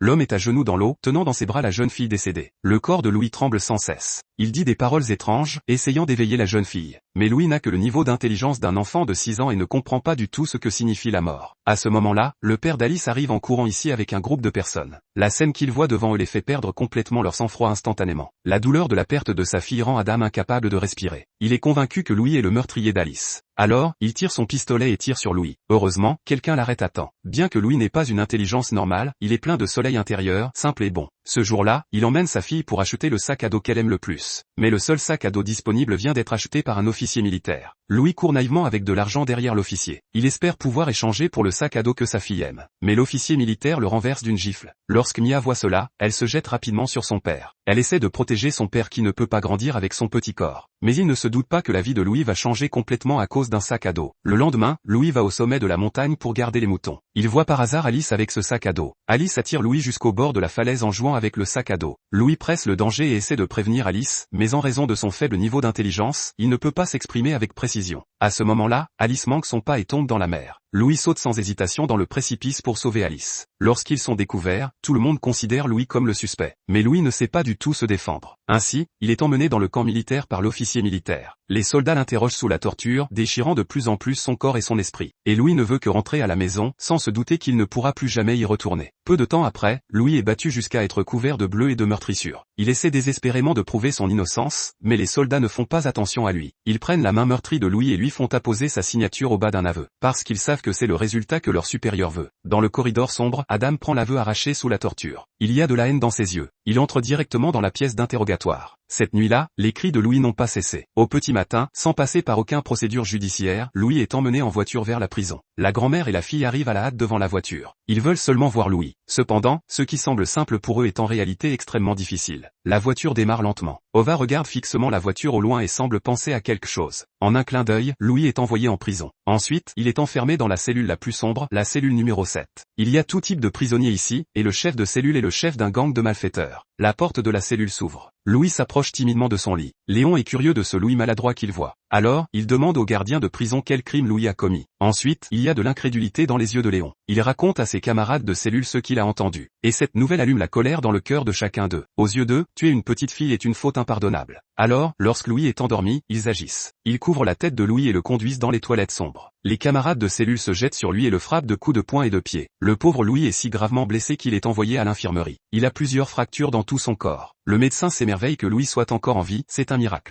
L'homme est à genoux dans l'eau, tenant dans ses bras la jeune fille décédée. Le corps de Louis tremble sans cesse. Il dit des paroles étranges, essayant d'éveiller la jeune fille. Mais Louis n'a que le niveau d'intelligence d'un enfant de 6 ans et ne comprend pas du tout ce que signifie la mort. À ce moment-là, le père d'Alice arrive en courant ici avec un groupe de personnes. La scène qu'il voit devant eux les fait perdre complètement leur sang-froid instantanément. La douleur de la perte de sa fille rend Adam incapable de respirer. Il est convaincu que Louis est le meurtrier d'Alice. Alors, il tire son pistolet et tire sur Louis. Heureusement, quelqu'un l'arrête à temps. Bien que Louis n'ait pas une intelligence normale, il est plein de soleil intérieur, simple et bon. Ce jour-là, il emmène sa fille pour acheter le sac à dos qu'elle aime le plus. Mais le seul sac à dos disponible vient d'être acheté par un officier militaire. Louis court naïvement avec de l'argent derrière l'officier. Il espère pouvoir échanger pour le sac à dos que sa fille aime. Mais l'officier militaire le renverse d'une gifle. Lorsque Mia voit cela, elle se jette rapidement sur son père. Elle essaie de protéger son père qui ne peut pas grandir avec son petit corps. Mais il ne se doute pas que la vie de Louis va changer complètement à cause d'un sac à dos. Le lendemain, Louis va au sommet de la montagne pour garder les moutons. Il voit par hasard Alice avec ce sac à dos. Alice attire Louis jusqu'au bord de la falaise en jouant avec le sac à dos. Louis presse le danger et essaie de prévenir Alice, mais en raison de son faible niveau d'intelligence, il ne peut pas s'exprimer avec précision. À ce moment-là, Alice manque son pas et tombe dans la mer. Louis saute sans hésitation dans le précipice pour sauver Alice. Lorsqu'ils sont découverts, tout le monde considère Louis comme le suspect. Mais Louis ne sait pas du tout se défendre. Ainsi, il est emmené dans le camp militaire par l'officier militaire. Les soldats l'interrogent sous la torture, déchirant de plus en plus son corps et son esprit. Et Louis ne veut que rentrer à la maison, sans se douter qu'il ne pourra plus jamais y retourner. Peu de temps après, Louis est battu jusqu'à être couvert de bleu et de meurtrissures. Il essaie désespérément de prouver son innocence, mais les soldats ne font pas attention à lui. Ils prennent la main meurtrie de Louis et lui font apposer sa signature au bas d'un aveu. Parce qu'ils savent que c'est le résultat que leur supérieur veut. Dans le corridor sombre, Adam prend l'aveu arraché sous la torture. Il y a de la haine dans ses yeux. Il entre directement dans la pièce d'interrogatoire. Cette nuit-là, les cris de Louis n'ont pas cessé. Au petit matin, sans passer par aucune procédure judiciaire, Louis est emmené en voiture vers la prison. La grand-mère et la fille arrivent à la hâte devant la voiture. Ils veulent seulement voir Louis. Cependant, ce qui semble simple pour eux est en réalité extrêmement difficile. La voiture démarre lentement. Ova regarde fixement la voiture au loin et semble penser à quelque chose. En un clin d'œil, Louis est envoyé en prison. Ensuite, il est enfermé dans la cellule la plus sombre, la cellule numéro 7. Il y a tout type de prisonniers ici, et le chef de cellule est le chef d'un gang de malfaiteurs. La porte de la cellule s'ouvre. Louis s'approche timidement de son lit. Léon est curieux de ce Louis maladroit qu'il voit. Alors, il demande au gardien de prison quel crime Louis a commis. Ensuite, il y a de l'incrédulité dans les yeux de Léon. Il raconte à ses camarades de cellule ce qu'il a entendu. Et cette nouvelle allume la colère dans le cœur de chacun d'eux. Aux yeux d'eux, tuer une petite fille est une faute impardonnable. Alors, lorsque Louis est endormi, ils agissent. Ils couvrent la tête de Louis et le conduisent dans les toilettes sombres. Les camarades de cellule se jettent sur lui et le frappent de coups de poing et de pied. Le pauvre Louis est si gravement blessé qu'il est envoyé à l'infirmerie. Il a plusieurs fractures dans tout son corps. Le médecin s'émerveille que Louis soit encore en vie, c'est un miracle.